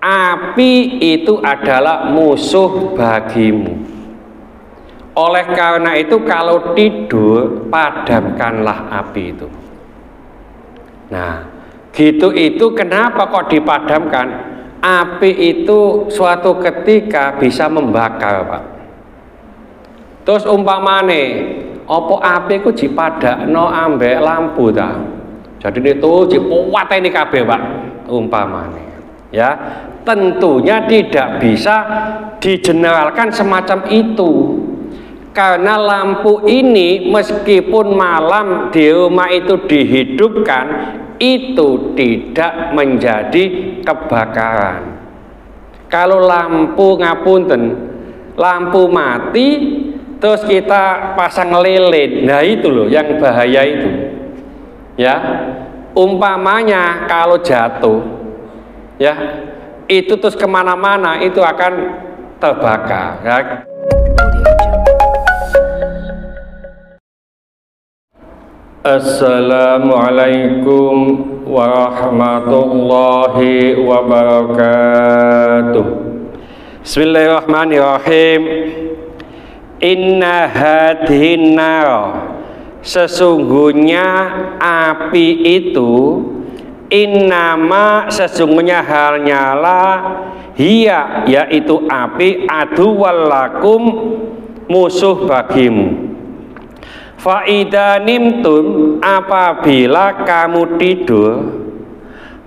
api itu adalah musuh bagimu. Oleh karena itu kalau tidur, padamkanlah api itu. Nah, gitu itu kenapa kok dipadamkan? Api itu suatu ketika bisa membakar, Pak. Terus umpamane, opo api ku dipadakno ambek lampu ta. Jadi itu dikuwateni kabeh, Pak, umpamane. Ya, tentunya tidak bisa digeneralkan semacam itu. Karena lampu ini meskipun malam di rumah itu dihidupkan, itu tidak menjadi kebakaran. Kalau lampu ngapunten, lampu mati terus kita pasang lilin, nah itu loh yang bahaya itu. Ya, umpamanya kalau jatuh, ya itu terus kemana-mana itu akan terbakar. Ya. Assalamualaikum warahmatullahi wabarakatuh. Bismillahirrahmanirrahim. Inna hadhin nar, sesungguhnya api itu, innama sesungguhnya halnya hiya yaitu api, aduwwal lakum musuh bagimu. Fa'idha nimtum apabila kamu tidur,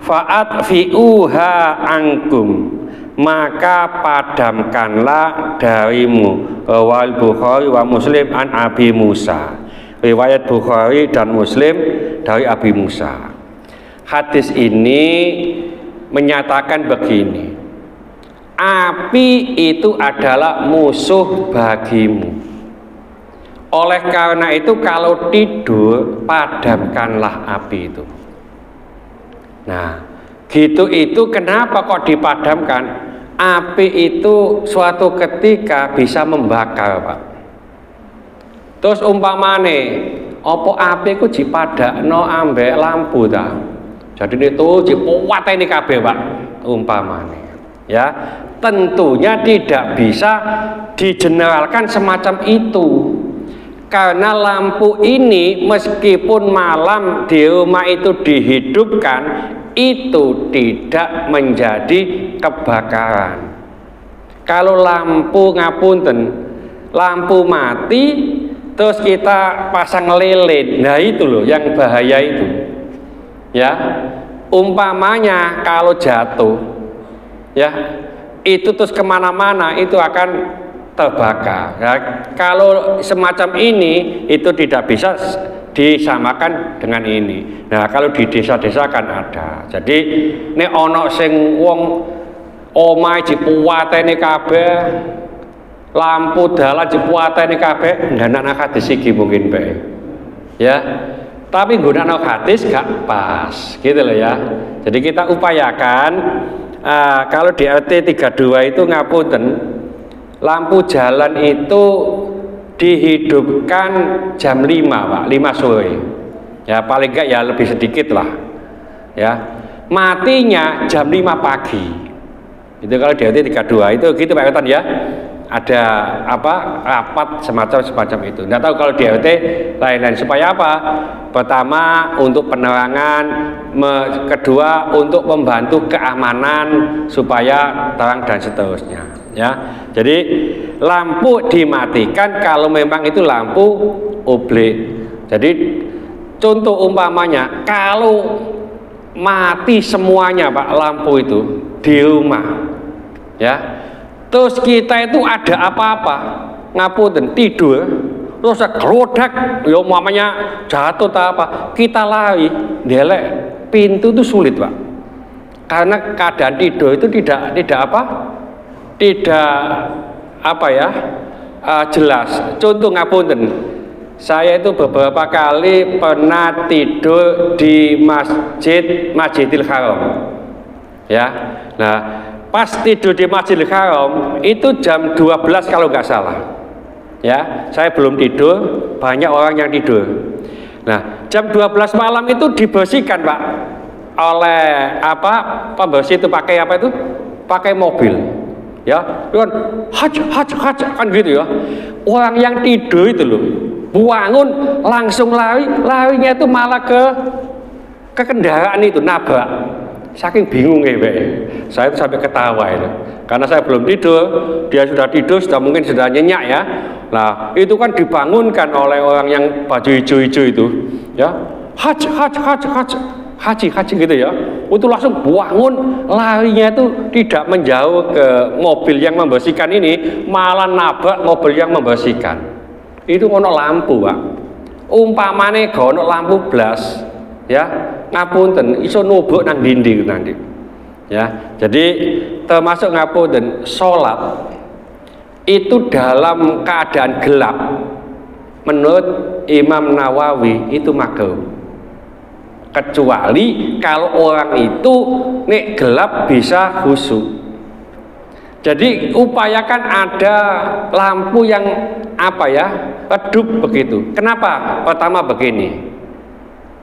fa'atfi'uha angkum maka padamkanlah darimu. Wal Bukhari wa Muslim an Abi Musa, riwayat Bukhari dan Muslim dari Abi Musa. Hadis ini menyatakan begini, api itu adalah musuh bagimu. Oleh karena itu kalau tidur, padamkanlah api itu. Nah, gitu itu kenapa kok dipadamkan? Api itu suatu ketika bisa membakar, Pak. Terus umpamane, opo api ku dipadakno ambek lampu ta. Jadi itu dikuwateni kabeh, Pak, umpamane. Ya, tentunya tidak bisa digeneralkan semacam itu. Karena lampu ini meskipun malam di rumah itu dihidupkan, itu tidak menjadi kebakaran. Kalau lampu ngapunten, lampu mati terus kita pasang lilin, nah itu loh yang bahaya itu. Ya, umpamanya kalau jatuh, ya itu terus kemana-mana itu akan terbakar. Ya, kalau semacam ini itu tidak bisa disamakan dengan ini. Nah, kalau di desa-desa kan ada. Jadi nek ono sing wong omahe dipuwateni kabeh, lampu dalan dipuwateni kabeh, ndanakna hadis iki mungkin bae. Ya. Tapi gunakno hadis gak pas, gitu loh ya. Jadi kita upayakan kalau di RT 32 itu ngapunten, lampu jalan itu dihidupkan jam 5, Pak, 5 sore. Ya, paling enggak ya lebih sedikit lah. Ya. Matinya jam 5 pagi. Itu kalau di RT 32 itu gitu Pak Ketan ya. Ada apa? Rapat semacam itu. Enggak tahu kalau di RT lain-lain supaya apa? Pertama untuk penerangan, kedua untuk membantu keamanan supaya terang dan seterusnya. Ya, jadi lampu dimatikan kalau memang itu lampu oblek. Jadi contoh umpamanya kalau mati semuanya Pak lampu itu di rumah, ya, terus kita itu ada apa-apa ngapunten tidur, terus kerodak, ya umpamanya jatuh atau apa, kita lari, delek pintu itu sulit Pak, karena keadaan tidur itu tidak apa? Tidak apa ya jelas. Contoh ngapunten, saya itu beberapa kali pernah tidur di Masjidil Haram. Ya, nah pas tidur di Masjidil Haram itu jam 12 kalau nggak salah. Ya, saya belum tidur, banyak orang yang tidur. Nah, jam 12 malam itu dibersihkan Pak oleh apa pembersih itu pakai apa itu? pakai mobil, ya, kan haj kan gitu ya. Orang yang tidur itu loh, bangun langsung larinya itu malah ke kendaraan itu, nabrak. Saking bingung ya, saya itu sampai ketawa itu, karena saya belum tidur, dia sudah tidur, mungkin sudah nyenyak ya. Nah, itu kan dibangunkan oleh orang yang baju hijau-hijau itu, ya, haji gitu ya. Itu langsung bangun, larinya itu tidak menjauh ke mobil yang membersihkan ini, malah nabrak mobil yang membersihkan. Itu ono lampu, Pak. Umpamane gak ono lampu blas, ya, ngapunten iso nubuk nang dinding nanti. Ya, jadi termasuk ngapunten salat itu dalam keadaan gelap menurut Imam Nawawi itu makruh, kecuali kalau orang itu nek gelap bisa khusyuk. Jadi upayakan ada lampu yang apa ya, redup begitu. Kenapa? Pertama begini,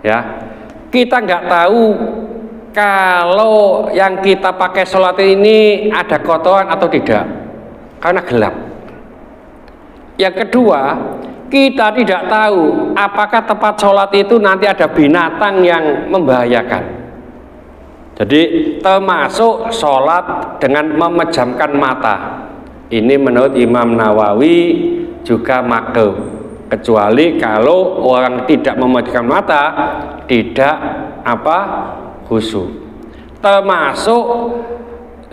ya, kita nggak tahu kalau yang kita pakai sholat ini ada kotoran atau tidak, karena gelap. Yang kedua, kita tidak tahu apakah tempat sholat itu nanti ada binatang yang membahayakan. Jadi termasuk sholat dengan memejamkan mata, ini menurut Imam Nawawi juga makruh, kecuali kalau orang tidak memejamkan mata tidak khusyuk. Termasuk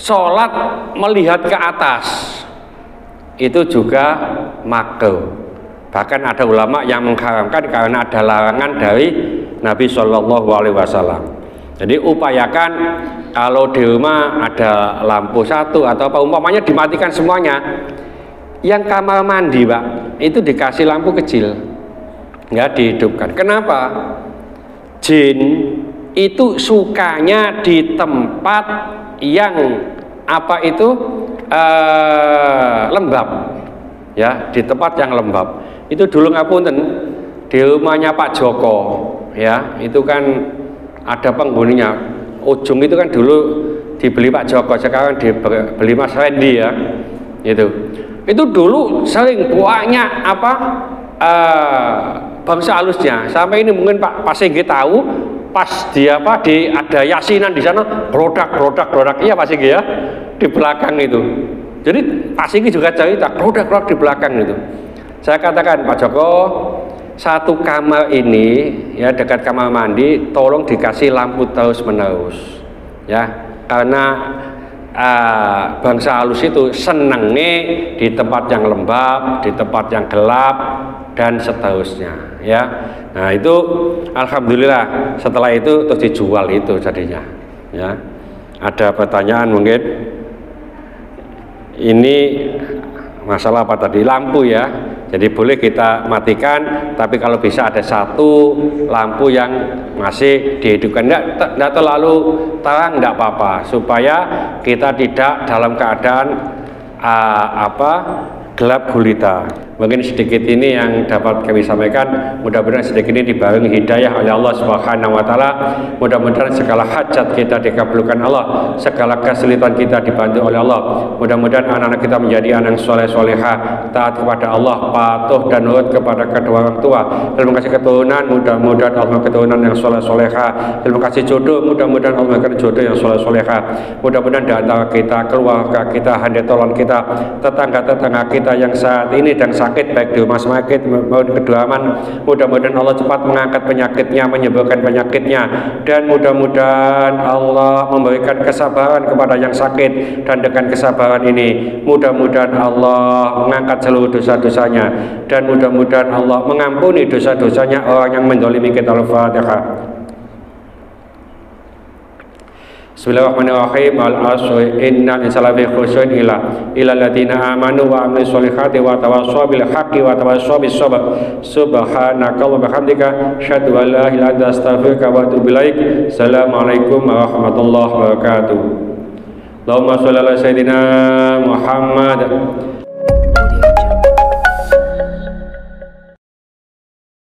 sholat melihat ke atas, itu juga makruh. Bahkan ada ulama yang mengharamkan karena ada larangan dari Nabi Shallallahu Alaihi Wasallam. Jadi upayakan kalau di rumah ada lampu satu atau apa, umpamanya dimatikan semuanya. Yang kamar mandi, Pak, itu dikasih lampu kecil, nggak dihidupkan. Kenapa? Jin itu sukanya di tempat yang lembab, ya, di tempat yang lembab. Itu dulu ngapunten di rumahnya Pak Joko, ya, itu kan ada penghuninya. Ujung itu kan dulu dibeli Pak Joko, sekarang dibeli Mas Randy, ya. Itu dulu sering banyak bangsa halusnya. Sampai ini mungkin Pak Singgi tahu, pas ada yasinan di sana, produk iya Pak Singgi ya, di belakang itu. Jadi Pak Singgi juga cerita produk di belakang itu. Saya katakan, Pak Joko, satu kamar ini, ya, dekat kamar mandi, tolong dikasih lampu terus menerus, ya, karena bangsa halus itu senengnya di tempat yang lembab, di tempat yang gelap, dan seterusnya, ya. Nah, itu alhamdulillah setelah itu terus dijual itu jadinya, ya. Ada pertanyaan mungkin? Ini masalah apa tadi? Lampu, ya. Jadi boleh kita matikan, tapi kalau bisa ada satu lampu yang masih dihidupkan, tidak terlalu terang, tidak apa-apa, supaya kita tidak dalam keadaan gelap gulita. Mungkin sedikit ini yang dapat kami sampaikan. Mudah-mudahan sedikit ini dibarengi hidayah oleh Allah Subhanahu wa taala. Mudah-mudahan segala hajat kita dikabulkan Allah, segala kesulitan kita dibantu oleh Allah. Mudah-mudahan anak-anak kita menjadi anak soleh solehah, taat kepada Allah, patuh dan nurut kepada kedua orang tua. Terima kasih keturunan, mudah-mudahan Allah keturunan yang soleh solehah. Terima kasih jodoh, mudah-mudahan Allah memberikan jodoh yang soleh solehah. Mudah-mudahan di antara kita, keluarga kita, handetolan kita, tetangga-tetangga kita yang saat ini dan sakit, baik di rumah sakit maupun kedalaman, mudah-mudahan Allah cepat mengangkat penyakitnya, menyembuhkan penyakitnya, dan mudah-mudahan Allah memberikan kesabaran kepada yang sakit, dan dengan kesabaran ini mudah-mudahan Allah mengangkat seluruh dosa-dosanya, dan mudah-mudahan Allah mengampuni dosa-dosanya orang yang menzalimi kita. Al-Fatihah. Bismillahirrahmanirrahim. Al-asri innal insana lafi khusrin illa alladziina aamanu wa 'amilus sholihati wa tawassaw bil haqqi wa tawassaw bis sabr. Subhanaka wa bihamdika asyhadu an la ilaha illa anta astaghfiruka wa atubu ilaik. Assalamualaikum warahmatullahi wabarakatuh. Allahumma shalli ala sayyidina Muhammad.